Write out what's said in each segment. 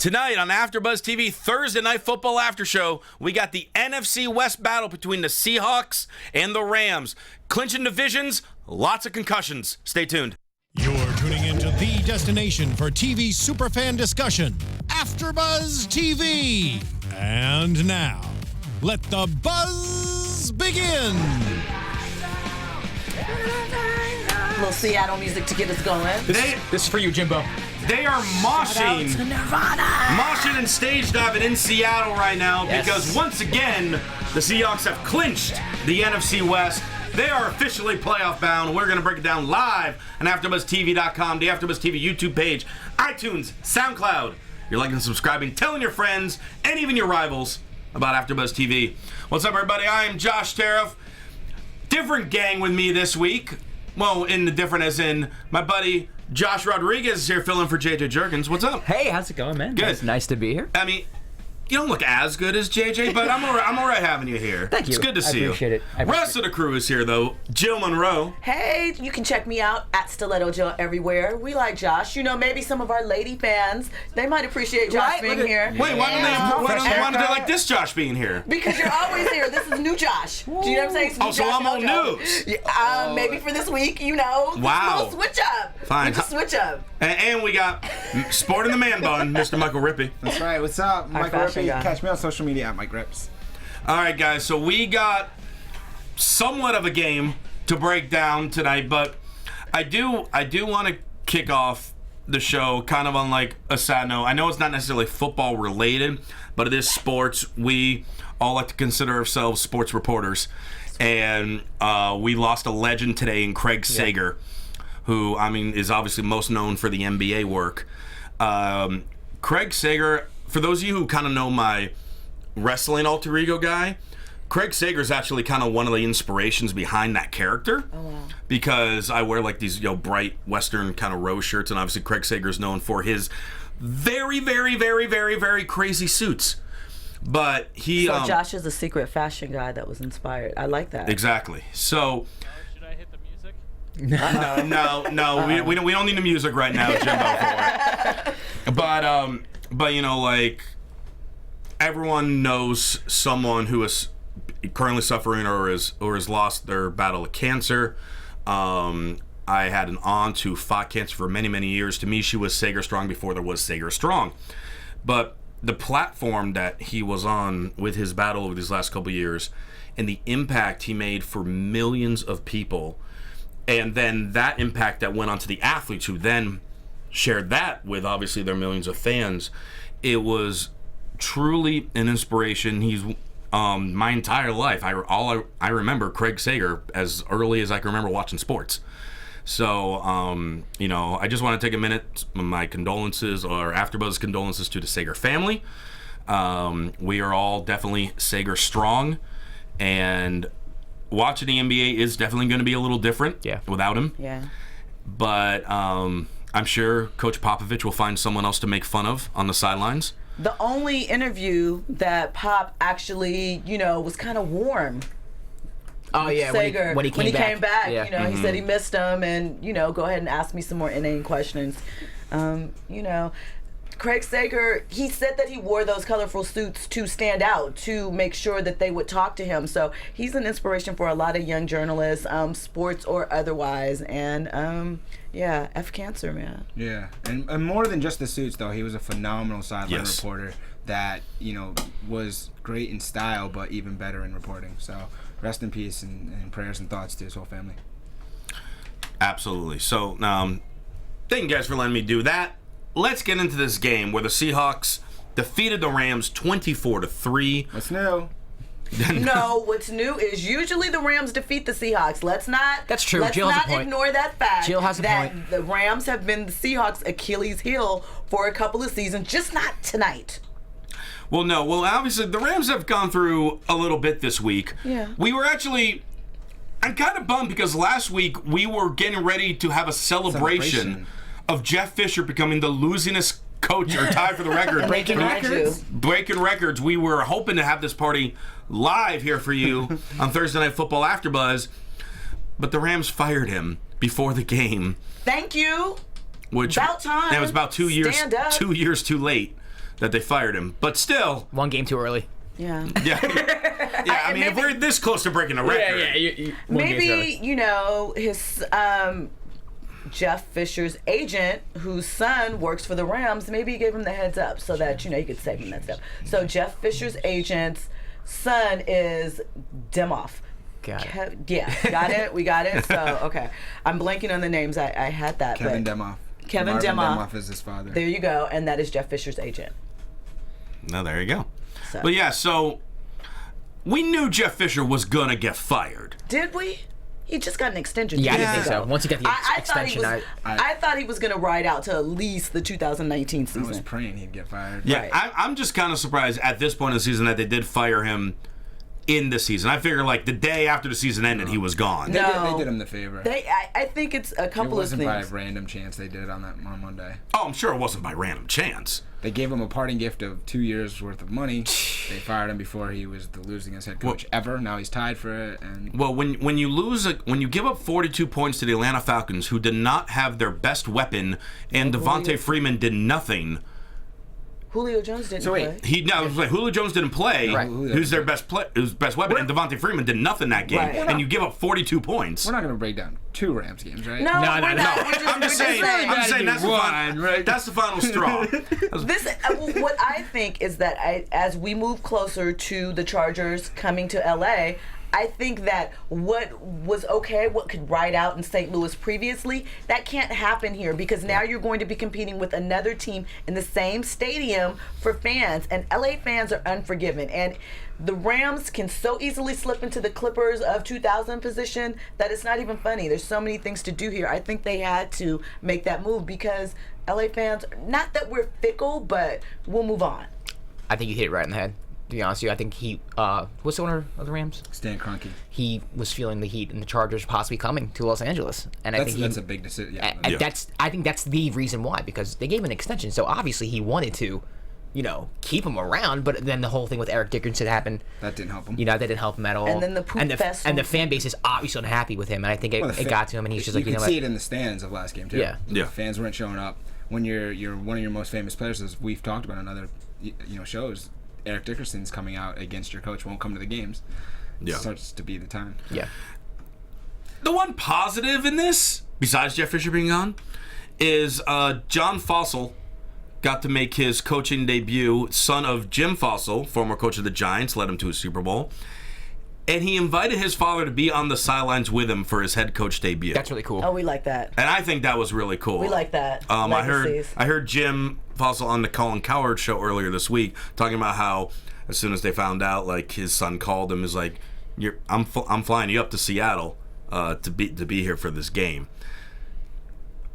Tonight on AfterBuzz TV, Thursday Night Football After Show, we got the NFC West battle between the Seahawks and the Rams. Clinching divisions, lots of concussions. Stay tuned. You're tuning into the destination for TV superfan discussion, AfterBuzz TV. And now, let the buzz begin. A little Seattle music to get us going. This is for you, Jimbo. They are moshing and stage diving in Seattle right now because once again, the Seahawks have clinched the NFC West. They are officially playoff bound. We're going to break it down live on AfterBuzzTV.com, the AfterBuzz TV YouTube page, iTunes, SoundCloud. You're liking and subscribing, telling your friends, and even your rivals about AfterBuzz TV. What's up, everybody? I am Josh Tariff. Different gang with me this week. Well, in the different as in my buddy Josh Rodriguez is here filling for JJ Jergens. What's up? Hey, how's it going, man? Good. Nice to be here. I mean, you don't look as good as JJ, but I'm all right having you here. Thank you. It's good to see you. I appreciate it. Rest of the crew is here, though. Jill Munroe. Hey, you can check me out at Stiletto Jill everywhere. We like Josh. You know, maybe some of our lady fans, they might appreciate Josh being here. Wait, why don't they like this Josh being here? Because you're always here. This is new Josh. Do you know what I'm saying? Oh, so I'm on news. Maybe for this week, you know. Wow. We'll switch up. Fine. We just switch up. And we got sporting the man bun, Mr. Michael Rippe. That's right. What's up? Michael fashion Rippe. guy. Catch me on social media at Mike Rips. All right, guys. So we got somewhat of a game to break down tonight, but I do want to kick off the show kind of on like a sad note. I know it's not necessarily football related, but it is sports. We all like to consider ourselves sports reporters, and we lost a legend today in Craig Sager, who I mean is obviously most known for the NBA work. Craig Sager, for those of you who kind of know my wrestling alter ego guy, Craig Sager is actually kind of one of the inspirations behind that character. Oh, wow. Because I wear like these bright Western kind of rose shirts, and obviously Craig Sager is known for his very, very, very, very, very crazy suits. But he So Josh is a secret fashion guy that was inspired. I like that. Exactly. So Should I hit the music? no, we don't need the music right now, Jimbo, for it. But you know, like everyone knows someone who is currently suffering or has lost their battle of cancer. I had an aunt who fought cancer for many, many years. To me, she was Sager Strong before there was Sager Strong. But the platform that he was on with his battle over these last couple of years and the impact he made for millions of people, and then that impact that went on to the athletes who then shared that with obviously their millions of fans, it was truly an inspiration. He's my entire life, I remember Craig Sager as early as I can remember watching sports. So, you know, I just want to take a minute, my condolences, or AfterBuzz condolences to the Sager family. We are all definitely Sager strong, and watching the NBA is definitely going to be a little different without him. Yeah. But I'm sure Coach Popovich will find someone else to make fun of on the sidelines. The only interview that Pop actually, you know, was kind of warm. Oh, yeah, Sager, when he came back. you know, he said he missed him, and, you know, go ahead and ask me some more inane questions. You know, Craig Sager, he said that he wore those colorful suits to stand out, to make sure that they would talk to him. So he's an inspiration for a lot of young journalists, sports or otherwise. And, yeah, F cancer, man. Yeah, and more than just the suits, though, he was a phenomenal sideline reporter that, you know, was great in style, but even better in reporting. So rest in peace, and prayers and thoughts to his whole family. Absolutely. So, thank you guys for letting me do that. Let's get into this game where the Seahawks defeated the Rams 24-3. What's new? No, what's new is usually the Rams defeat the Seahawks. Let's not. That's true. Let's Jill has a not point. ignore that fact. Jill has a that point. the Rams have been the Seahawks' Achilles heel for a couple of seasons, just not tonight. Well, no. Well, obviously, the Rams have gone through a little bit this week. Yeah. We were actually... I'm kind of bummed because last week we were getting ready to have a celebration of Jeff Fisher becoming the losingest coach or tied for the record. Breaking records. Breaking records. We were hoping to have this party live here for you on Thursday Night Football AfterBuzz, but the Rams fired him before the game. Thank you. Which about time. That was about 2 years. Stand up. 2 years too late. that they fired him. But still, One game too early. Yeah. Yeah, I mean, if we're this close to breaking a record. Maybe, his Jeff Fisher's agent, whose son works for the Rams, maybe he gave him the heads up so that, he could save him that stuff. So Jeff Fisher's agent's son is Demoff. Got it. Yeah, got it? We got it? So, okay. I'm blanking on the names. I had that. Kevin but Demoff. Kevin Marvin Demoff. Demoff is his father. There you go. And that is Jeff Fisher's agent. No, there you go. So. But yeah, so we knew Jeff Fisher was going to get fired. Did we? He just got an extension. Yeah, I didn't think so. Once he got the extension, I thought he was going to ride out to at least the 2019 season. I was praying he'd get fired. Yeah, Right. I'm just kind of surprised at this point in the season that they did fire him in the season. I figure like the day after the season ended, he was gone. No. They did him the favor. I think it's a couple of It things. wasn't by random chance they did it on Monday. Oh, I'm sure it wasn't by random chance. They gave him a parting gift of 2 years worth of money. They fired him before he was the losingest head coach ever. Now he's tied for it. And Well, when you give up 42 points to the Atlanta Falcons, who did not have their best weapon, and Devontae Freeman did nothing. Julio Jones didn't So wait, play. Julio Jones didn't play. Right. Who's their best weapon, and Devontae Freeman did nothing that game, Right. and you give up 42this points. we're not going to break down 2 Rams games, right? No, No, we're no, not. no. We're just, I'm just saying. I'm saying that's that's the final straw. This, what I think is that as we move closer to the Chargers coming to LA, I think that what was okay, what could ride out in St. Louis previously, that can't happen here because now you're going to be competing with another team in the same stadium for fans, and LA fans are unforgiving. And the Rams can so easily slip into the Clippers of 2000 position that it's not even funny. There's so many things to do here. I think they had to make that move because LA fans, not that we're fickle, but we'll move on. I think you hit it right in the head. To be honest with you, I think he, what's the owner of the Rams? Stan Kroenke. He was feeling the heat and the Chargers possibly coming to Los Angeles, and I think That's a big decision. Yeah. I think that's the reason why, because they gave him an extension, so obviously he wanted to, keep him around. But then the whole thing with Eric Dickerson happened. That didn't help him. That didn't help him at all. And then the poop fest and the fan base is obviously unhappy with him, and I think it got to him, and he's just like, you you know could see what? it in the stands of last game too. Yeah. Yeah. Fans weren't showing up. When you're one of your most famous players, as we've talked about on other shows, Eric Dickerson's coming out against your coach, won't come to the games. Yeah. It starts to be the time. Yeah. The one positive in this, besides Jeff Fisher being on, is John Fossil got to make his coaching debut. Son of Jim Fossil, former coach of the Giants, led him to a Super Bowl. And he invited his father to be on the sidelines with him for his head coach debut. That's really cool. Oh, we like that. And I think that was really cool. We like that. I Legacies. heard Jim Fossil on the Colin Cowherd show earlier this week talking about how as soon as they found out, like his son called him, is like, I'm flying you up to Seattle to be here for this game.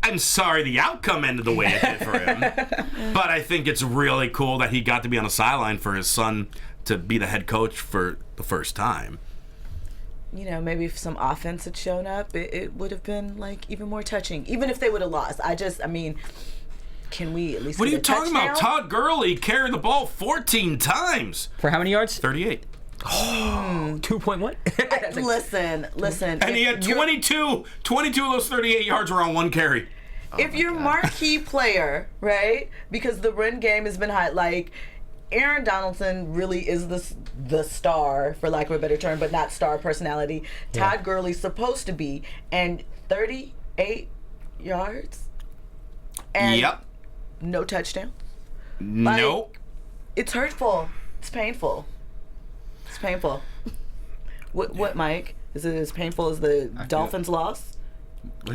I'm sorry the outcome ended the way it did for him, but I think it's really cool that he got to be on the sideline for his son to be the head coach for the first time. Maybe if some offense had shown up, it would have been like even more touching. Even if they would have lost, can we at least? What are get you a talking touchdown? about? Todd Gurley carried the ball 14 times. For how many yards? 38. 2.1? Listen. And he had 22 of those 38 yards were on one carry. If your marquee player, right? Because the run game has been high. Like Aaron Donaldson really is the star, for lack of a better term, but not star personality. Todd Gurley's supposed to be, and 38 yards. And Yep. no touchdown. Nope. It's hurtful. It's painful. It's painful. What, Mike? Is it as painful as the Dolphins' loss?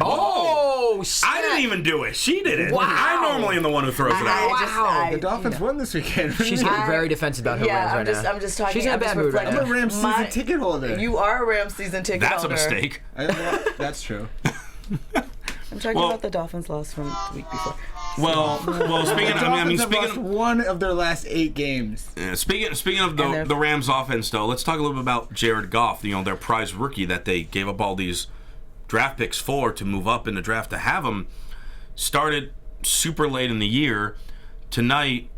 Oh! snap. I didn't even do it. She did it. Wow. I normally am the one who throws it out. The Dolphins won this weekend. She's getting very defensive about her Rams right now. I'm just talking. She's in a I'm just bad mood right reflecting. now. I'm a Rams season ticket holder. You are a Rams season ticket That's holder. a mistake. That's true. I'm talking Well- about the Dolphins loss from the week before. Well, speaking. Dolphins have lost one of their last 8 games. Speaking of And they're- the Rams offense, though, let's talk a little bit about Jared Goff. Their prize rookie that they gave up all these draft picks for to move up in the draft to have him. Started super late in the year. Tonight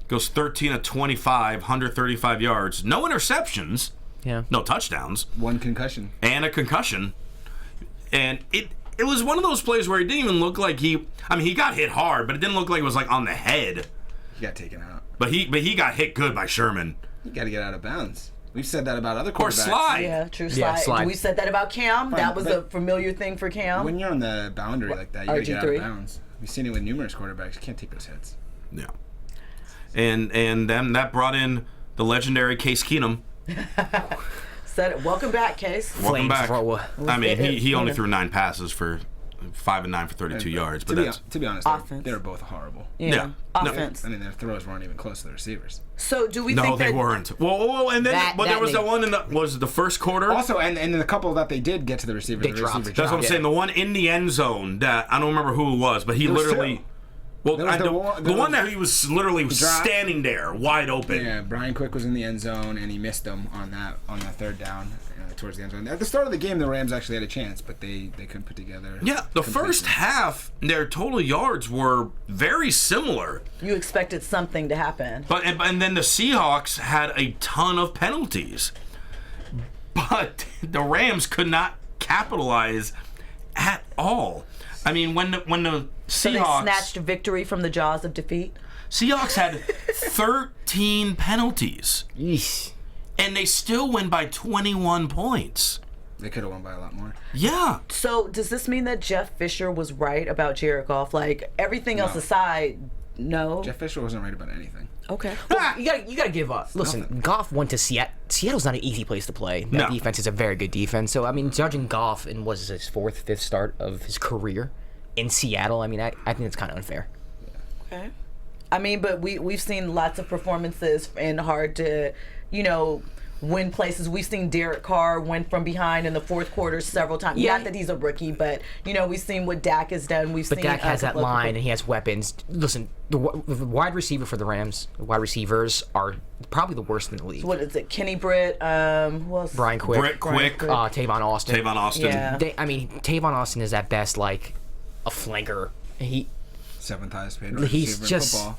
goes 13 of 25, 135 yards, no interceptions, no touchdowns, 1 concussion, and a concussion. And it was one of those plays where it didn't even look like he got hit hard, but it didn't look like it was like on the head. He got taken out. But he got hit good by Sherman. You got to get out of bounds. We've said that about other quarterbacks. Or slide. Yeah, true. Yeah, slide. We said that about Cam. Fine, that was a but familiar thing for Cam. When you're on the boundary like that, you got to get out RG3. of bounds. We've seen it with numerous quarterbacks. You can't take those hits. Yeah. And then that brought in the legendary Case Keenum. Said it. Welcome back, Case. Welcome back. Flamethrower. I mean, he only threw 9 passes for 5 and 9 for 32 yards. But To be honest, Offense. they were both horrible. Yeah. No. Offense. I mean, their throws weren't even close to the receivers. So do we no, think they that weren't. Whoa, and then there was that one in the first quarter. Also, and the couple that they did get to the receivers, They the dropped. receiver That's what I'm dropped. saying. The one in the end zone that I don't remember who it was, but he was literally. two. Well, There was the one that he was literally standing there, wide open. Yeah, Brian Quick was in the end zone, and he missed them on that third down towards the end zone. At the start of the game, the Rams actually had a chance, but they couldn't put together. Yeah, the first half, their total yards were very similar. you expected something to happen? But and then the Seahawks had a ton of penalties, but the Rams could not capitalize at all. I mean, when the So they Seahawks snatched victory from the jaws of defeat? Seahawks had 13 penalties, Yeesh. and they still win by 21 points. They could have won by a lot more. Yeah. So does this mean that Jeff Fisher was right about Jared Goff? Like, everything else No. aside, no? Jeff Fisher wasn't right about anything. Okay. You gotta give up. Listen, Goff went to Seattle. Seattle's not an easy place to play. That No. defense is a very good defense. So I mean, judging Goff in was his 4th, 5th start of his career in Seattle, I mean, I think it's kind of unfair. Okay. I mean, but we've seen lots of performances and hard to, win places. We've seen Derek Carr win from behind in the fourth quarter several times. Yeah. Not that he's a rookie, but we've seen what Dak has done. We've But seen Dak has that couple of line people- and he has weapons. Listen, the wide receiver for the Rams, the wide receivers are probably the worst in the league. What is it? Kenny Britt. Who else? Brian Quick, Britt Quick, Tavon Austin. Tavon Austin. Yeah. Tavon Austin is at best like a flanker. Seventh highest paid receiver He's in just, football.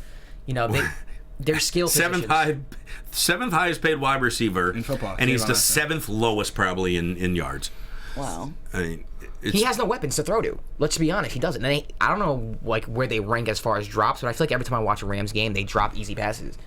Their skill Seventh highest paid wide receiver In football, and he's Tavon the Austin. 7th lowest probably in yards. Wow. I mean, He has no weapons to throw to. Let's be honest, he doesn't. And I don't know where they rank as far as drops, but I feel like every time I watch a Rams game, they drop easy passes.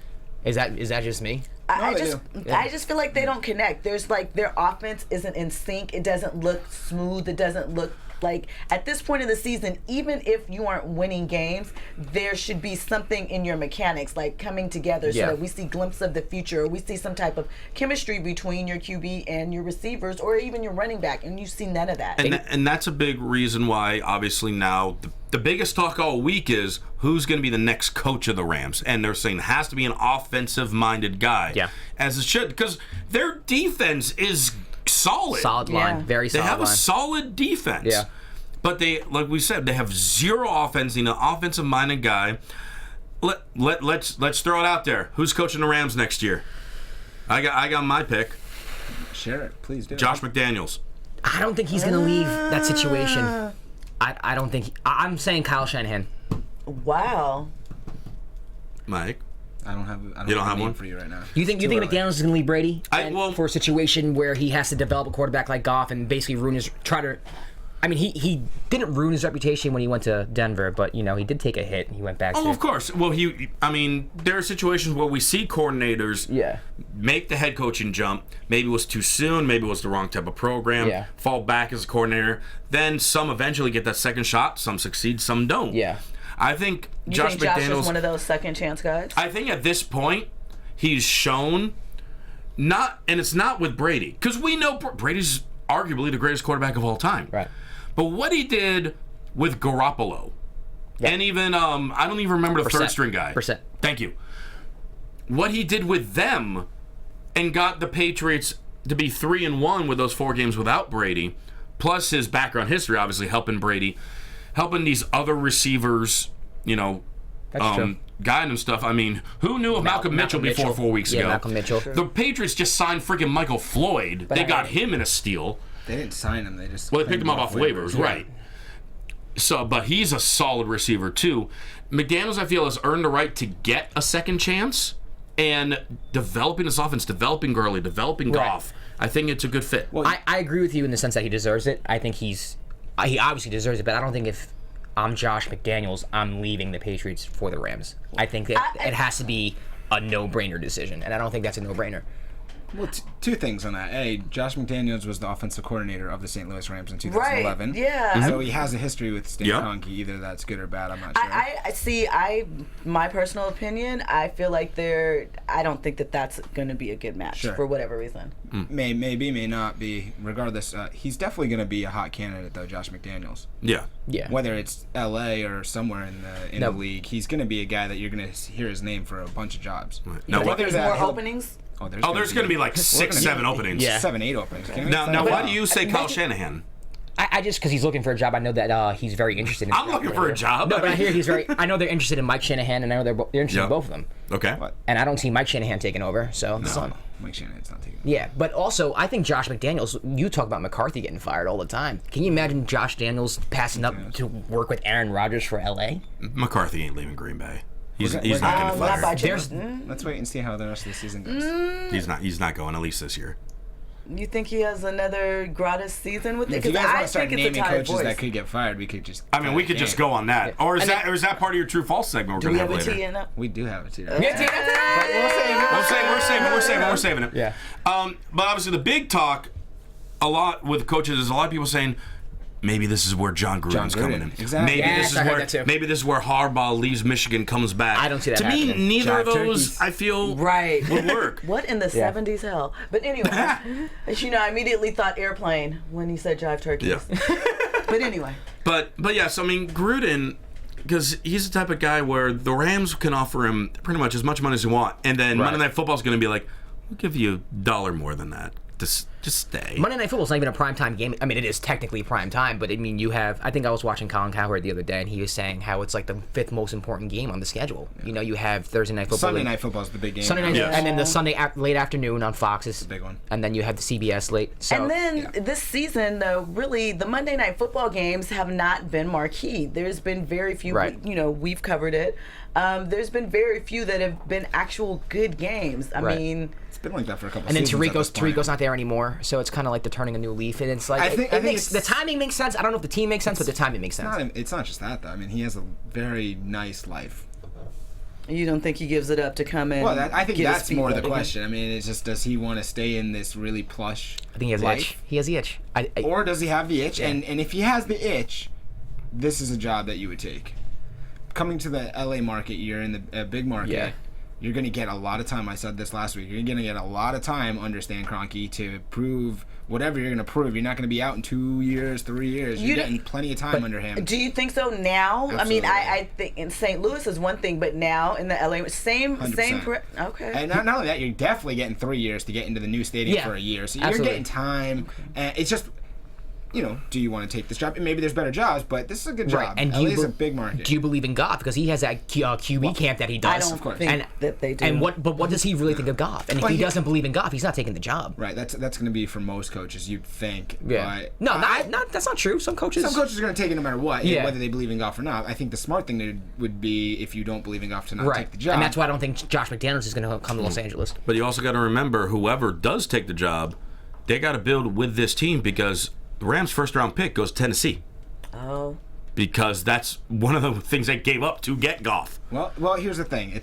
Is that just me? I they just feel like they don't connect. There's their offense isn't in sync. It doesn't look smooth. It doesn't look like at this point of the season, even if you aren't winning games, there should be something in your mechanics like coming together so that we see glimpses of the future, or we see some type of chemistry between your QB and your receivers, or even your running back, and you see none of that. and that's a big reason why obviously now the biggest talk all week is who's going to be the next coach of the Rams, and they're saying it has to be an offensive-minded guy. Yeah. As it should, because their defense is solid. Solid line, Yeah. very They solid have line. a solid defense. Yeah. But they, like we said, they have zero offense. An offensive-minded guy. Let's throw it out there. Who's coaching the Rams next year? I got my pick. Share it, please do. Josh McDaniels. I don't think he's going to leave that situation. I don't think. I'm saying Kyle Shanahan. Wow. Mike. I don't have a have name one? for you right now. You think Too early. McDaniels is going to leave Brady well- for a situation where he has to develop a quarterback like Goff and basically I mean, he didn't ruin his reputation when he went to Denver, but he did take a hit and he went back. Oh, to, of course. Well, there are situations where we see coordinators make the head coaching jump. Maybe it was too soon. Maybe it was the wrong type of program. Yeah. Fall back as a coordinator. Then some eventually get that second shot. Some succeed. Some don't. Yeah. I think You Josh think Josh is McDaniels. one of those second chance guys? I think at this point he's shown and it's not with Brady, because we know Brady's arguably the greatest quarterback of all time. Right. But what he did with Garoppolo, and even I don't even remember the third string guy. Percent. Thank you. What he did with them, and got the Patriots to be 3-1 with those 4 games without Brady, plus his background history, obviously helping Brady, helping these other receivers, That's true. guiding them stuff. I mean, who knew of Malcolm Mitchell before 4 weeks ago? Malcolm Mitchell. The Patriots just signed freaking Michael Floyd. They got him in a steal. They didn't sign him. They just Well, they picked him up off waivers, right? So, but he's a solid receiver too. McDaniels, I feel, has earned the right to get a second chance, and developing this offense, developing Gurley, developing Goff. I think it's a good fit. I agree with you in the sense that he deserves it. I think he obviously deserves it, but I don't think if I'm Josh McDaniels, I'm leaving the Patriots for the Rams. I think that it has to be a no-brainer decision, and I don't think that's a no-brainer. Well, two things on that. A, Josh McDaniels was the offensive coordinator of the St. Louis Rams in 2011. Right, yeah. So he has a history with Stan Kroenke. Either that's good or bad, I'm not sure. I see. My personal opinion, I feel like I don't think that that's going to be a good match for whatever reason. Maybe, may not be. Regardless, he's definitely going to be a hot candidate, though, Josh McDaniels. Yeah. Whether it's L.A. or somewhere in the league, he's going to be a guy that you're going to hear his name for a bunch of jobs. Right. Now, think there's more openings? There's going to be like 6, 7 openings. Yeah. 7, 8 openings. Now, why do you say Kyle Shanahan? I just because he's looking for a job. I know that he's very interested in. I'm looking for a job. No, but I hear he's very. I know they're interested in Mike Shanahan, and I know they're interested in both of them. Okay. And I don't see Mike Shanahan taking over. So No, Mike Shanahan's not taking over. Yeah, but also I think Josh McDaniels. You talk about McCarthy getting fired all the time. Can you imagine Josh Daniels passing up to work with Aaron Rodgers for LA? McCarthy ain't leaving Green Bay. He's not going to Not by fire. Let's wait and see how the rest of the season goes. He's not going, at least this year. You think he has another gratis season with it? If you guys want to start naming coaches voice. that could get fired, we could just. We could just go on that. Or is that part of your true false segment we're Do going we to have have a later? T in it? We do have a T. Yeah, T. We're saving it. Yeah. But obviously the big talk a lot with coaches is a lot of people saying maybe this is where John Gruden's coming in. Exactly. Maybe this is where Harbaugh leaves Michigan, comes back. I don't see that To me, happening. neither of those turkeys. I feel Right. would work. What in the 70s hell? But anyway, I immediately thought airplane when he said jive turkeys. Yeah. But anyway. But yes, Gruden, because he's the type of guy where the Rams can offer him pretty much as much money as you want, and then Monday Night Football is going to be like, we'll give you $1 more than that. Just stay. Monday Night Football is not even a primetime game. I mean, it is technically prime time, but I mean, I think I was watching Colin Cowherd the other day, and he was saying how it's like the 5th most important game on the schedule. You know, you have Thursday Night Football. Sunday Night Football is the big game. Sunday night, and then the Sunday late afternoon on Fox is the big one. And then you have the CBS late. So, and then this season, though, really, the Monday Night Football games have not been marquee. There's been very few, we've covered it. There's been very few that have been actual good games. I mean... It's been like that for a couple and then seasons. Tariq's not there anymore, so it's kind of like they're turning a new leaf, and it's like I think the timing makes sense. I don't know if the team makes sense, but the timing makes sense. It's not just that, though. I mean, he has a very nice life. You don't think he gives it up to come in? Well, I think get his that's feet more the wet question. I mean, it's just, does he want to stay in this really plush I think he has life? the itch. He has the itch. Or does he have the itch? And if he has the itch, this is a job that you would take. Coming to the LA market, you're in the big market. Yeah. You're going to get a lot of time. I said this last week. You're going to get a lot of time under Stan Kroenke to prove whatever you're going to prove. You're not going to be out in 2 years, 3 years. You're getting plenty of time under him. Do you think so now? Absolutely. I mean, I think in St. Louis is one thing, but now in the LA, same. 100%. Okay. And not only that, you're definitely getting 3 years to get into the new stadium for a year. So you're getting time. And it's just... do you want to take this job? And maybe there's better jobs, but this is a good job. Right. And LA's a big market. Do you believe in Goff? Because he has that QB camp that he does. I don't think that they do. And what does he really think of Goff? And if he doesn't believe in Goff, he's not taking the job. Right. That's going to be for most coaches, you'd think. Yeah. But No, that's not true. Some coaches are going to take it no matter what, whether they believe in Goff or not. I think the smart thing would be, if you don't believe in Goff, to not take the job. And that's why I don't think Josh McDaniels is going to come to Los Angeles. But you also got to remember, whoever does take the job, they got to build with this team, because the Rams' first-round pick goes to Tennessee. Oh. Because that's one of the things they gave up to get Goff. Well, here's the thing.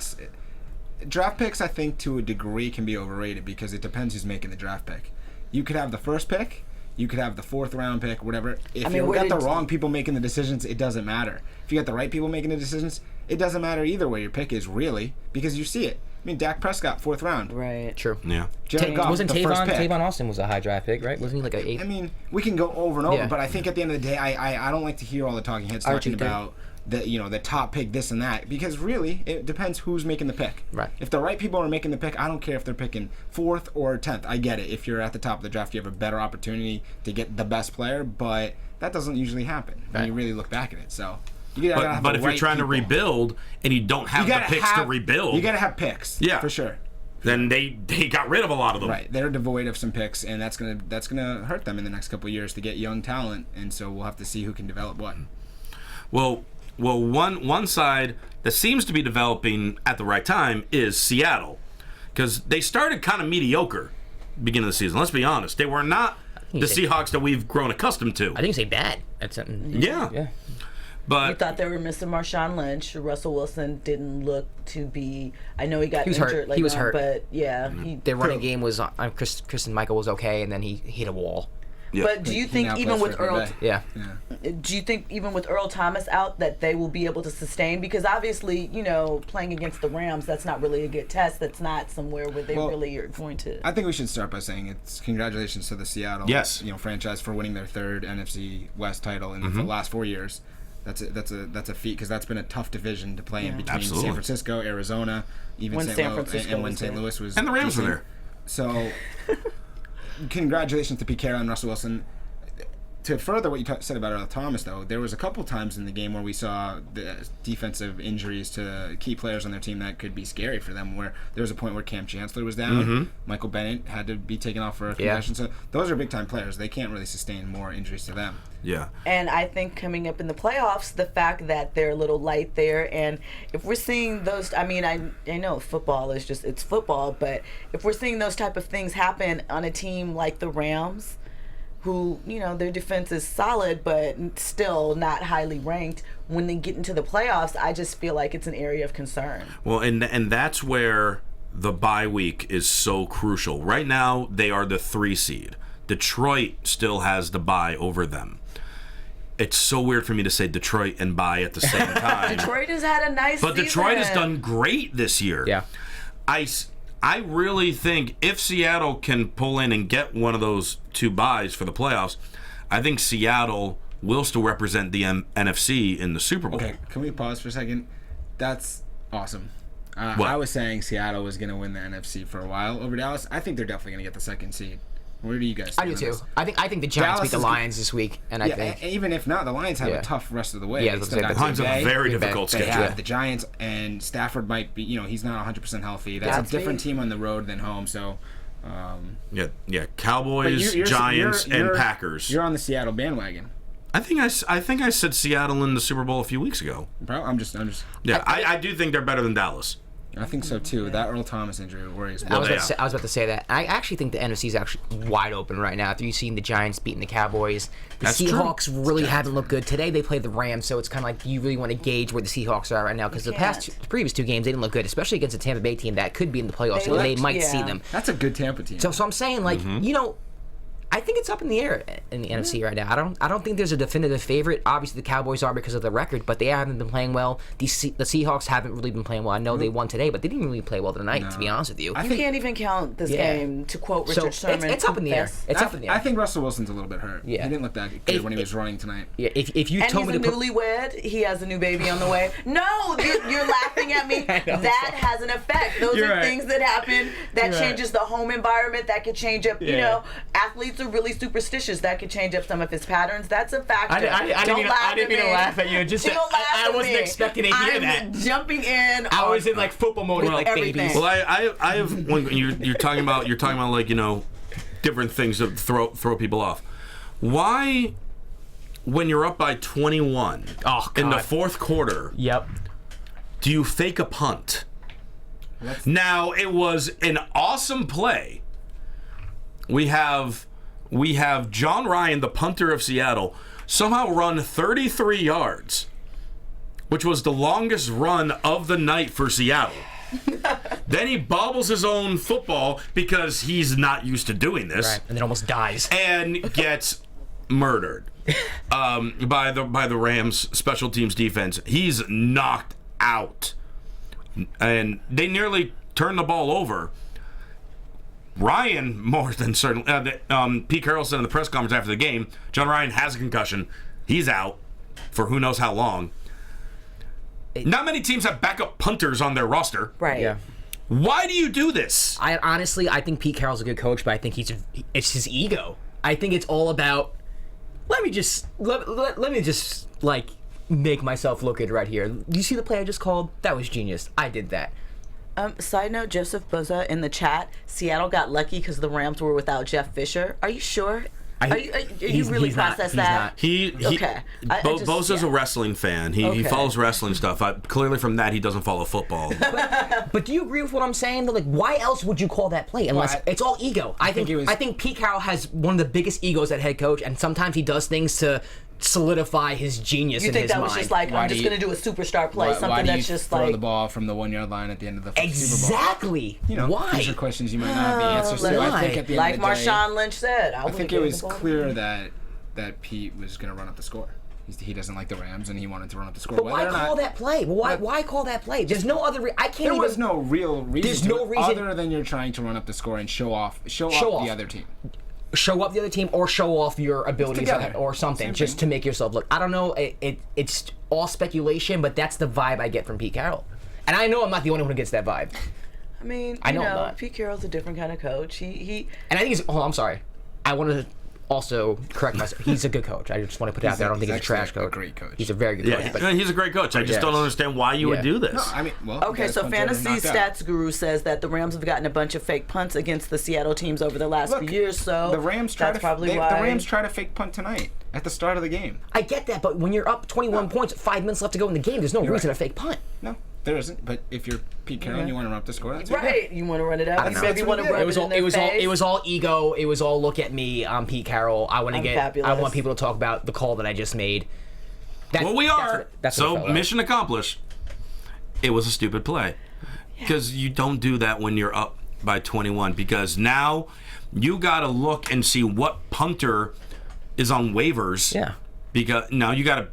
Draft picks, I think, to a degree, can be overrated because it depends who's making the draft pick. You could have the first pick. You could have the 4th-round pick, whatever. If you got the wrong people making the decisions, it doesn't matter. If you got the right people making the decisions, it doesn't matter either way your pick is, really, because you see it. I mean, Dak Prescott, 4th round. Right. True. Yeah. Wasn't Tavon Austin was a high draft pick, right? Wasn't he like an 8th? I mean, we can go over and over, but I think at the end of the day, I don't like to hear all the talking heads talking about the top pick, this and that, because really it depends who's making the pick. Right. If the right people are making the pick, I don't care if they're picking 4th or 10th. I get it. If you're at the top of the draft, you have a better opportunity to get the best player, but that doesn't usually happen when you really look back at it. So. But if you're trying to rebuild and you don't have the picks to rebuild, you got to have picks. Yeah, for sure. Then they got rid of a lot of them. Right, they're devoid of some picks, and that's gonna hurt them in the next couple of years to get young talent. And so we'll have to see who can develop what. Well, one side that seems to be developing at the right time is Seattle, because they started kind of mediocre beginning of the season. Let's be honest, they were not the Seahawks that we've grown accustomed to. I think you say bad. Yeah. But you thought they were missing Marshawn Lynch. Russell Wilson didn't look to be. I know he got was injured. hurt. Like He was that, hurt. but yeah, Their running game was Kristen Michael was okay, and then he hit a wall. yeah. But do you He think now even plays with for Earl, Rippe. Yeah. do you think even with Earl Thomas out that they will be able to sustain? Because obviously, playing against the Rams, that's not really a good test. That's not somewhere where they really are going to. I think we should start by saying it's congratulations to the Seattle franchise for winning their third NFC West title in the last 4 years. That's a feat because that's been a tough division to play in between Absolutely. San Francisco, Arizona, even When St. San Louis, Francisco and when was St. there. Louis was And the Rams were decent. there. So, congratulations to Pete Carroll and Russell Wilson. To further what you said about Earl Thomas, though, there was a couple times in the game where we saw the defensive injuries to key players on their team that could be scary for them. Where there was a point where Cam Chancellor was down, Michael Bennett had to be taken off for a concussion. So those are big time players. They can't really sustain more injuries to them. Yeah. And I think coming up in the playoffs, the fact that they're a little light there, and if we're seeing those, I mean, I know football is just, it's football, but if we're seeing those type of things happen on a team like the Rams, who, their defense is solid, but still not highly ranked, when they get into the playoffs, I just feel like it's an area of concern. Well, and that's where the bye week is so crucial. Right now, they are the 3 seed. Detroit still has the bye over them. It's so weird for me to say Detroit and bye at the same time. Detroit has had a nice But season. Detroit has done great this year. Yeah. I really think if Seattle can pull in and get one of those 2 byes for the playoffs, I think Seattle will still represent the NFC in the Super Bowl. Okay, can we pause for a second? That's awesome. What? I was saying Seattle was going to win the NFC for a while over Dallas. I think they're definitely going to get the 2nd seed. Where do you guys I stand do on too. this? I think the Giants Dallas beat the is Lions this week, and I think even if not, the Lions have a tough rest of the way. Yeah, They let's still say got that. Lions have a Green Bay. very Green Bay. difficult They schedule. have the Giants, and Stafford might be, he's not 100% healthy. That's a different team on the road than home. So, Yeah. Cowboys, Giants, and Packers. You're on the Seattle bandwagon. I think I said Seattle in the Super Bowl a few weeks ago. Bro, I'm just. Yeah, I do think they're better than Dallas. I think so too. That Earl Thomas injury worries me. I was about to say that. I actually think the NFC is actually wide open right now. After you've seen the Giants beating the Cowboys, the That's true. Seahawks really haven't looked good. Today they played the Rams, so it's kind of like you really want to gauge where the Seahawks are right now because the previous 2 games they didn't look good, especially against a Tampa Bay team that could be in the playoffs, and they might see them. That's a good Tampa team. So I'm saying, like, I think it's up in the air in the NFC right now. I don't think there's a definitive favorite. Obviously, the Cowboys are because of the record, but they haven't been playing well. The Seahawks haven't really been playing well. I know they won today, but they didn't really play well tonight, to be honest with you. You can't even count this game, to quote Richard Sherman. It's up in the air. It's up in the air. I think Russell Wilson's a little bit hurt. Yeah. He didn't look that good when he was running tonight. Yeah, if you And told he's me a to put, newlywed. He has a new baby on the way. No, you're laughing at me. That has an effect. Those are things that happen. That changes the home environment. That could change up. Athletes are really superstitious. That could change up some of his patterns. That's a factor. I didn't mean to laugh at you. Just Don't laugh I at wasn't me. expecting to hear I'm that. jumping in. I was in like football mode, like everything. babies. Well, I have when you're talking about like different things that throw people off. Why, when you're up by 21 in the 4th quarter, do you fake a punt? Now it was an awesome play. We have John Ryan, the punter of Seattle, somehow run 33 yards, which was the longest run of the night for Seattle. Then he bobbles his own football because he's not used to doing this. Right, and then almost dies. And gets murdered by the Rams special teams defense. He's knocked out. And they nearly turned the ball over. Ryan, more than certainly, Pete Carroll said in the press conference after the game, John Ryan has a concussion. He's out for who knows how long. Not many teams have backup punters on their roster. Right. Yeah. Why do you do this? I think Pete Carroll's a good coach, but I think it's his ego. I think it's all about let me just like make myself look good right here. Do you see the play I just called? That was genius. I did that. Side note, Joseph Buzza in the chat, Seattle got lucky because the Rams were without Jeff Fisher. Are you sure? Are you really process that? Okay. Bosa's a wrestling fan. He follows wrestling stuff. Clearly from that, he doesn't follow football. But do you agree with what I'm saying? Like, why else would you call that play? Unless it's all ego. I think Pete Carroll has one of the biggest egos at head coach, and sometimes he does things to solidify his genius You in think his that mind. was just like, Why I'm do just you- going to do a superstar play, Why something do you that's just throw like... the ball from the 1 yard line at the end of the Super Bowl? Exactly. You know, Why? these are questions you might not have the answers to. I think at the like end of the day, Marshawn Lynch said, I think it was clear that Pete was going to run up the score. He doesn't like the Rams, and he wanted to run up the score. But why call that play? Why call that play? There's no other. I can't There even. was no real reason. There's to no it reason other than you're trying to run up the score and show off the other team. Show up the other team or show off your abilities together. or something, Same just thing. to make yourself look. I don't know. It's all speculation, but that's the vibe I get from Pete Carroll, and I know I'm not the only one who gets that vibe. I mean, I you know I'm know, not. Pete Carroll's a different kind of coach. He And I think he's. Oh, I'm sorry. I want to also correct myself. He's a good coach. I just want to put it out there. I don't think he's a trash actually coach. a great coach. He's a very good coach. Yeah, But he's a great coach. I just don't understand why you would do this. No, I mean, well, Okay, guys, so Hunter Fantasy knocked out. Stats Guru says that the Rams have gotten a bunch of fake punts against the Seattle teams over the last Look, few years. So the Rams try that's to probably the why. Rams try to fake punt tonight at the start of the game. I get that, but when you're up 21 points, 5 minutes left to go in the game, there's no reason to fake punt. No, there isn't. But if you're Pete Carroll and you want to run up the score, that's what you do. Right, you want to run it out. You know. maybe That's want what to he run did. it in their face. It was all ego. It was all look at me. I'm Pete Carroll. I want to I'm get. fabulous. I want people to talk about the call that I just made. Well, we are. That's what it So felt like. mission accomplished. It was a stupid play. Because you don't do that when you're up by 21. Because now you got to look and see what punter is on waivers. Yeah. Because now you got to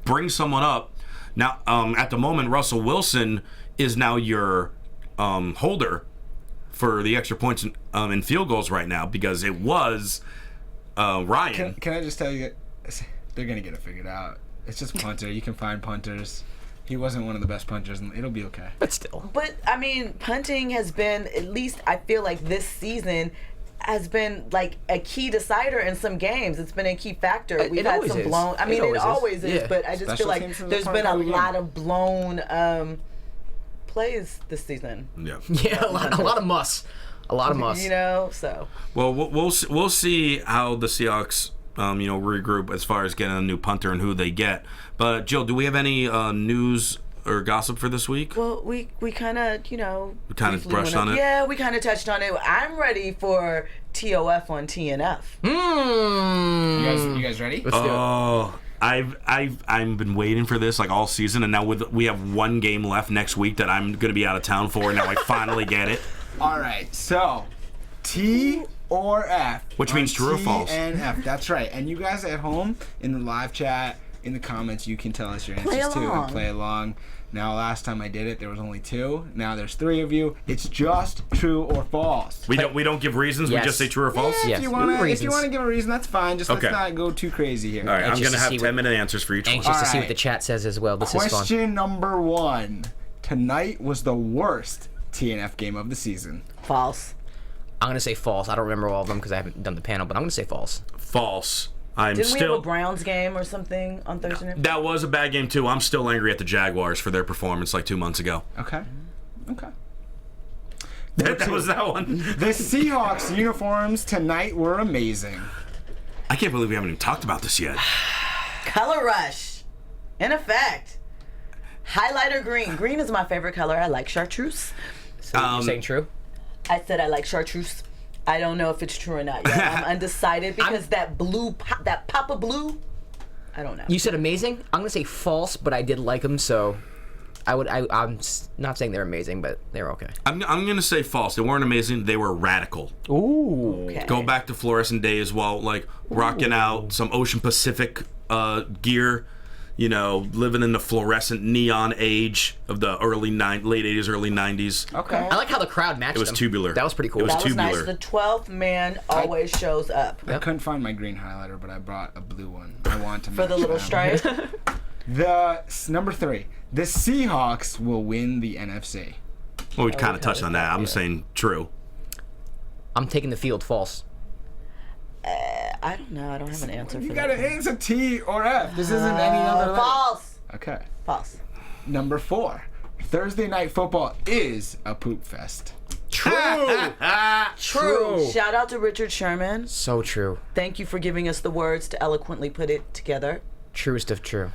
bring someone up. Now, at the moment, Russell Wilson is now your holder for the extra points and field goals right now, because it was Ryan. Can I just tell you, they're gonna get it figured out. It's just punter. You can find punters. He wasn't one of the best punters, and it'll be okay. But still. But I mean, punting has been, at least I feel like this season has been like a key decider in some games. It's been a key factor. We've It had always some is. blown. I It mean, it always is. always is. Yeah. But I just Special feel like teams is a there's part been of a the game. lot of blown plays this season. Yeah. Yeah, a lot of muss. A lot of muss. You know, so Well, we'll see how the Seahawks regroup as far as getting a new punter and who they get. But Jill, do we have any news or gossip for this week? well, we kind of We kinda briefly brushed went on it? Yeah, we kind of touched on it. I'm ready for TOF on TNF. You guys ready? Let's do it. Oh, I've been waiting for this like all season, and now we have one game left next week that I'm going to be out of town for. Now I finally get it. All right, so T or F, Which on means true or T false. and F. That's right. And you guys at home in the live chat, in the comments, you can tell us your Play answers too along. and play along. Now, last time I did it, there was only 2. Now there's 3 of you. It's just true or false. We don't give reasons. Yes. We just say true or false. If Yes, you give want to reasons. give a reason, that's fine. Just Okay. let's not go too crazy here. All right, I'm Anxious going to to have see what- 10-minute answers for each one. Anxious to see All what the right. chat says as well. This is fun. Question number 1. Tonight was the worst TNF game of the season. False. I'm going to say false. I don't remember all of them because I haven't done the panel, but I'm going to say false. False. I'm Didn't we have still. a Browns game or something on Thursday night? That was a bad game too. I'm still angry at the Jaguars for their performance like 2 months ago. Okay. Okay. That was that one. The Seahawks uniforms tonight were amazing. I can't believe we haven't even talked about this yet. Color rush, in effect. Highlighter green. Green is my favorite color. I like chartreuse. So you're saying true? I said I like chartreuse. I don't know if it's true or not yet. I'm undecided because that blue, that pop of blue, I don't know. You said amazing. I'm going to say false, but I did like them, so I'm not saying they're amazing, but they're okay. I'm going to say false. They weren't amazing. They were radical. Ooh. Okay. Go back to fluorescent days while like rocking out some Ocean Pacific gear. You know, living in the fluorescent neon age of the late 80s, early 90s. Okay. I like how the crowd matched It was them. tubular. That was pretty cool. It was That was nice. tubular. The 12th man always shows up. I couldn't find my green highlighter, but I brought a blue one. I want to For the match little them. stripe. Number 3. The Seahawks will win the NFC. Well, we kind of touched on that. I'm saying true. I'm taking the field false. I don't know. I don't have an answer for You that. gotta answer T or F. This isn't any other letter. False. Okay. False. Number 4. Thursday night football is a poop fest. True. True. Shout out to Richard Sherman. So true. Thank you for giving us the words to eloquently put it together. Truest of true.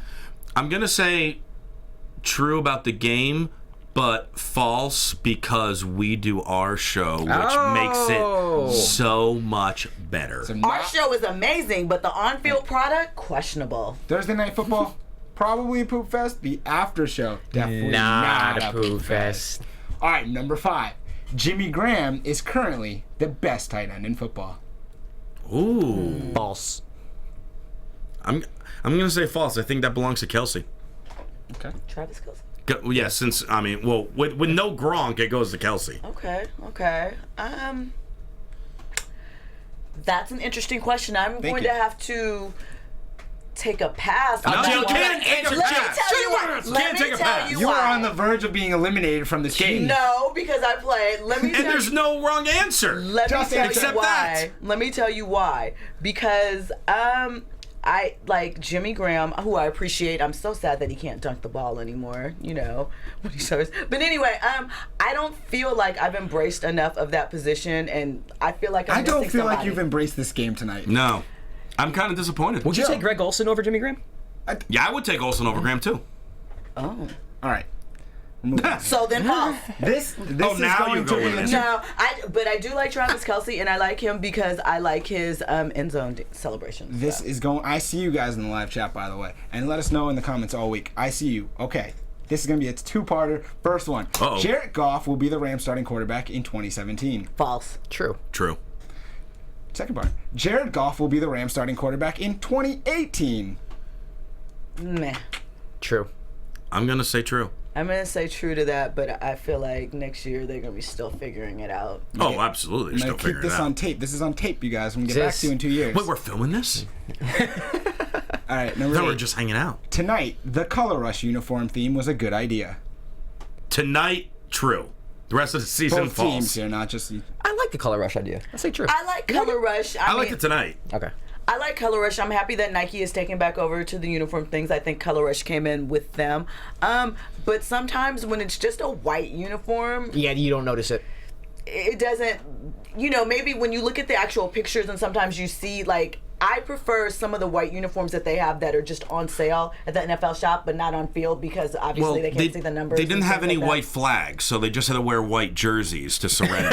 I'm going to say true about the game, but false because we do our show, which makes it so much better. So Our show is amazing, but the on-field product, questionable. Thursday Night Football, probably a poop fest. The after show, definitely Not not a poop fest. All right, number 5. Jimmy Graham is currently the best tight end in football. Ooh. False. I'm gonna say false. I think that belongs to Kelsey. Okay. Travis Kelce. Yeah, since with no Gronk, it goes to Kelsey. Okay. That's an interesting question. I'm going to have to take a pass. No, on you that can't one. take a Let me pass. tell you why. Let me take a tell pass. you You why. are on the verge of being eliminated from this game. No, because I played. Let me And tell there's you. no wrong answer. Let me Just tell you accept why. that. Let me tell you why. Because I like Jimmy Graham, who I appreciate. I'm so sad that he can't dunk the ball anymore, when he shows. But anyway, I don't feel like I've embraced enough of that position, and I feel like I don't missing feel like somebody. you've embraced this game tonight. No. I'm kind of disappointed. Would you take Greg Olsen over Jimmy Graham? Yeah, I would take Olsen over Graham, too. Oh. All right. Moving on. So then false. This Oh, is now going you go to with be it. No, but I do like Travis Kelce, and I like him because I like his end zone celebrations. This so. is going. I see you guys in the live chat, by the way, and let us know in the comments all week. I see you. Okay, this is gonna be a two-parter. First one: Uh-oh. Jared Goff will be the Rams starting quarterback in 2017. False. True. True. Second part: Jared Goff will be the Rams starting quarterback in 2018. Meh. True. I'm going to say true. I'm gonna say true to that, but I feel like next year they're gonna be still figuring it out. Oh, absolutely. I'm Still gonna keep figuring this it out. on tape. This is on tape, you guys. We're gonna get back This- to you in 2 years. Wait, we're filming this? All right, I number thought we were 8. just hanging out. Tonight, the Color Rush uniform theme was a good idea. Tonight, true. The rest of the season, Both false. teams here, not just. I like the color rush idea. I say true. I like Color Rush. I mean, liked it tonight. Okay. I like Color Rush. I'm happy that Nike is taking back over to the uniform things. I think Color Rush came in with them. But sometimes when it's just a white uniform, Yeah, you don't notice it. it doesn't, maybe when you look at the actual pictures and sometimes you see, like, I prefer some of the white uniforms that they have that are just on sale at the NFL shop, but not on field because obviously they can't see the numbers. They didn't and have things any like that. white flags, so they just had to wear white jerseys to surrender.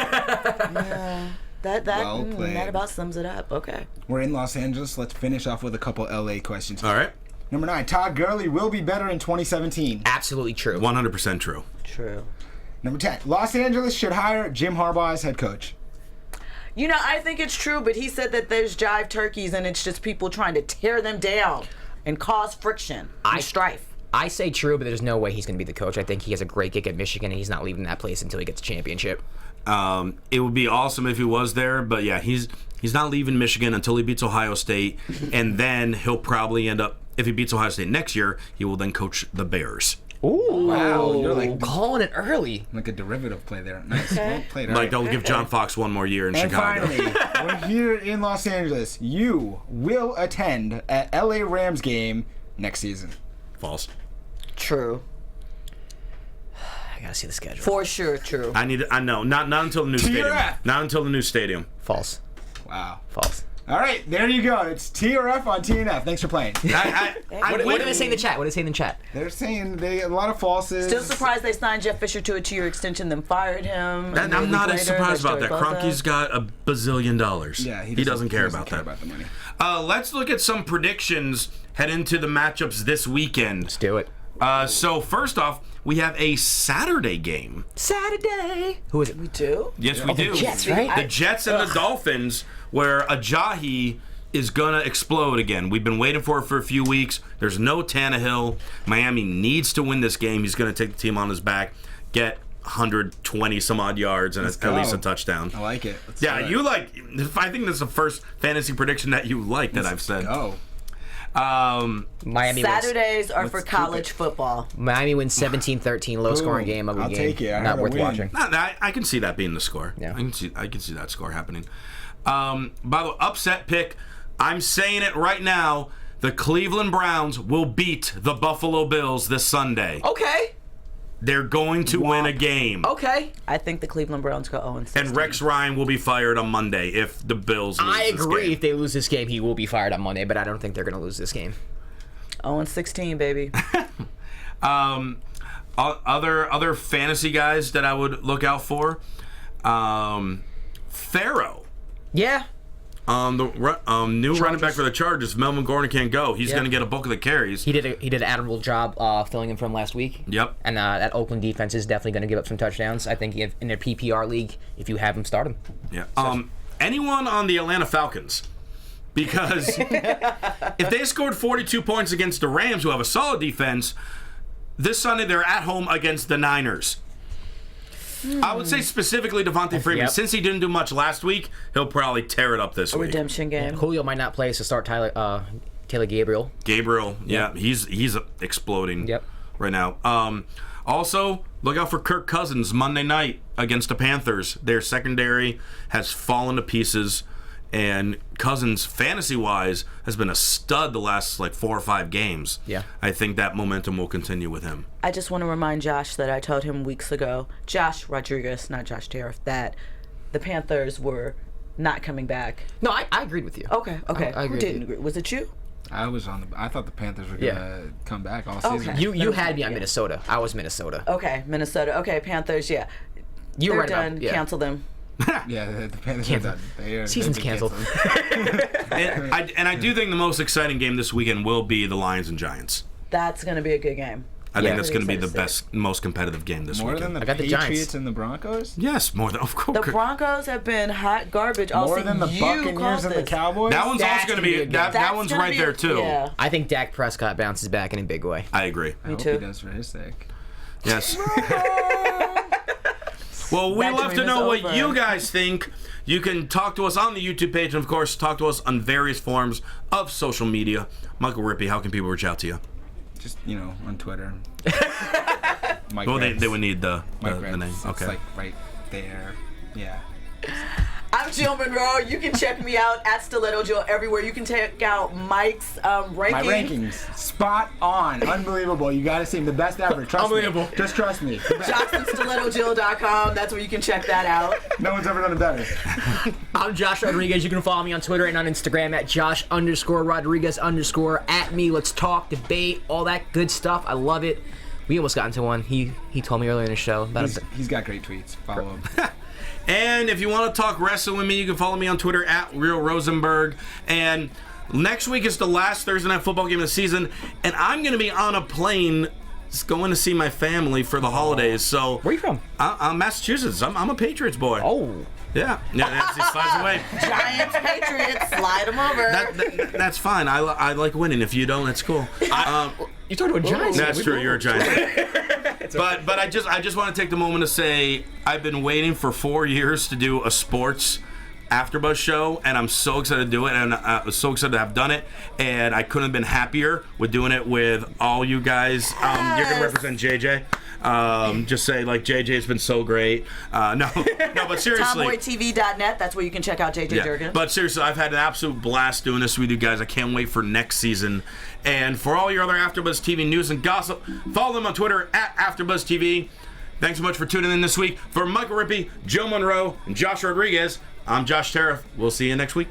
That Well played. that about sums it up. Okay. We're in Los Angeles. Let's finish off with a couple LA questions. All right. Number 9, Todd Gurley will be better in 2017. Absolutely true. 100% true. True. Number 10, Los Angeles should hire Jim Harbaugh as head coach. I think it's true, but he said that there's jive turkeys and it's just people trying to tear them down and cause friction and strife. I say true, but there's no way he's going to be the coach. I think he has a great gig at Michigan, and he's not leaving that place until he gets a championship. It would be awesome if he was there, but yeah, he's not leaving Michigan until he beats Ohio State, and then he'll probably end up, if he beats Ohio State next year, he will then coach the Bears. Ooh, Wow, you're like- calling it early. Like a derivative play there. Nice. Well played. All Like right. they'll give John Fox one more year in And Chicago. finally, we're here in Los Angeles. You will attend an LA Rams game next season. False. True. I gotta see the schedule. For sure, true. I know. Not until the new stadium. TRF. Not until the new stadium. False. Wow. False. All right, there you go. It's T or F on TNF. Thanks for playing. What did they say in the chat? What did they say in the chat? They're saying a lot of falses. Still surprised they signed Jeff Fisher to a 2-year extension, then fired him. And I'm not as surprised about that. Kroenke's got $1 bazillion. Yeah, he doesn't care about that. the money. Let's look at some predictions head into the matchups this weekend. Let's do it. So first off, we have a Saturday game. Saturday. Who is it? We do? Yes, we do. Jets, right? The Jets and the Dolphins, where Ajayi is gonna explode again. We've been waiting for it for a few weeks. There's no Tannehill. Miami needs to win this game. He's gonna take the team on his back, get 120 some odd yards and at least a touchdown. I like it. Let's Yeah, do it. you like. I think this is the first fantasy prediction that you like that I've said. Go. Miami Saturdays are for keep college it. football. Miami wins 17-13, low scoring game, ugly I'll game. take it. I Not heard a worth win. watching. I can see that being the score. Yeah. I can see that score happening. By the way, upset pick. I'm saying it right now. The Cleveland Browns will beat the Buffalo Bills this Sunday. Okay. They're going to win a game. Okay. I think the Cleveland Browns go 0-16. And Rex Ryan will be fired on Monday if the Bills lose I this agree. game. If they lose this game, he will be fired on Monday, but I don't think they're going to lose this game. 0-16, baby. Other fantasy guys that I would look out for. Farrow. Yeah. The new running back for the Chargers, Melvin Gordon can't go. He's going to get a bulk of the carries. He did an admirable job filling in from last week. Yep. And that Oakland defense is definitely going to give up some touchdowns. I think in their PPR league, if you have him, start him. Yeah. Anyone on the Atlanta Falcons? Because if they scored 42 points against the Rams, who have a solid defense, this Sunday they're at home against the Niners. I would say specifically Devontae Freeman. Yep. Since he didn't do much last week, he'll probably tear it up this week. Redemption game. Julio might not play, so start Taylor Gabriel. Gabriel, yeah, he's exploding right now. Also, look out for Kirk Cousins Monday night against the Panthers. Their secondary has fallen to pieces, and Cousins, fantasy-wise, has been a stud the last 4 or 5 games. Yeah. I think that momentum will continue with him. I just want to remind Josh that I told him weeks ago, Josh Rodriguez, not Josh Tariff, that the Panthers were not coming back. No, I agreed with you. Okay. I Who agree didn't with agree? Was it you? I thought the Panthers were gonna come back all season. Okay. You had me on Minnesota. I was Minnesota. Okay, Minnesota. Okay, Panthers, yeah. You They're were right done. about, yeah. Cancel them. Yeah, the Panthers are done. Season's they've been canceled. And I do think the most exciting game this weekend will be the Lions and Giants. That's going to be a good game. I think that's going to be the Pretty best, most competitive game this More weekend. than the got the Giants. Patriots and the Broncos? Yes, more than, of course. The Broncos have been hot garbage all More season. than the You Buccaneers called and the this. Cowboys? That one's That's also going to gonna be be, a good that That's one's gonna right be there, a- too. Yeah. I think Dak Prescott bounces back in a big way. I agree. I hope too. he does for his sake. Yes. Well, we That love to dream know is what over. you guys think. You can talk to us on the YouTube page, and of course, talk to us on various forms of social media. Michael Rippe, how can people reach out to you? Just, on Twitter. Mike Well, Reds. they would need the Reds. name. It's Okay. right there. Yeah. I'm Jill Munroe. You can check me out at Stiletto Jill everywhere. You can check out Mike's ranking. My rankings, spot on, unbelievable. You got to see him, the best ever. Trust Unbelievable. me. Just trust me. JohnsonStilettoJill.com. That's where you can check that out. No one's ever done it better. I'm Josh Rodriguez. You can follow me on Twitter and on Instagram at Josh_Rodriguez_ at me. Let's talk, debate, all that good stuff. I love it. We almost got into one. He told me earlier in the show about He's got great tweets. Follow him. And if you want to talk wrestling with me, you can follow me on Twitter at Real Rosenberg. And next week is the last Thursday Night Football game of the season, and I'm going to be on a plane just going to see my family for the holidays. So Where you from? I'm Massachusetts. I'm a Patriots boy. Oh. Yeah. He slides away. Giants, Patriots, slide them over. That's fine. I like winning. If you don't, that's cool. You talking about Giants? That's true. You're a Giants. But I just want to take the moment to say I've been waiting for 4 years to do a sports AfterBuzz show, and I'm so excited to do it, and I'm so excited to have done it, and I couldn't have been happier with doing it with all you guys. You're gonna represent JJ. Just say JJ's been so great. No, but seriously. TomboyTV.net. That's where you can check out JJ Durkin. But seriously, I've had an absolute blast doing this with you guys. I can't wait for next season. And for all your other AfterBuzz TV news and gossip, follow them on Twitter at AfterBuzz TV. Thanks so much for tuning in this week. For Michael Rippe, Jill Munroe, and Josh Rodriguez, I'm Josh Tariff. We'll see you next week.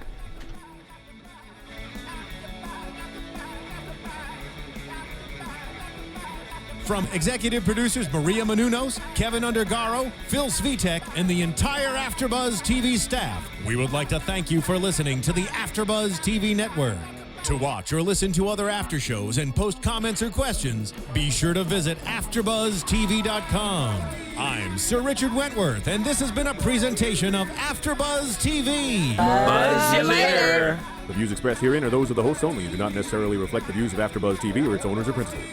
From executive producers Maria Menounos, Kevin Undergaro, Phil Svitek, and the entire AfterBuzz TV staff, we would like to thank you for listening to the AfterBuzz TV network. To watch or listen to other after shows and post comments or questions, be sure to visit AfterBuzzTV.com. I'm Sir Richard Wentworth, and this has been a presentation of AfterBuzz TV. Buzz you later. The views expressed herein are those of the hosts only and do not necessarily reflect the views of AfterBuzz TV or its owners or principals.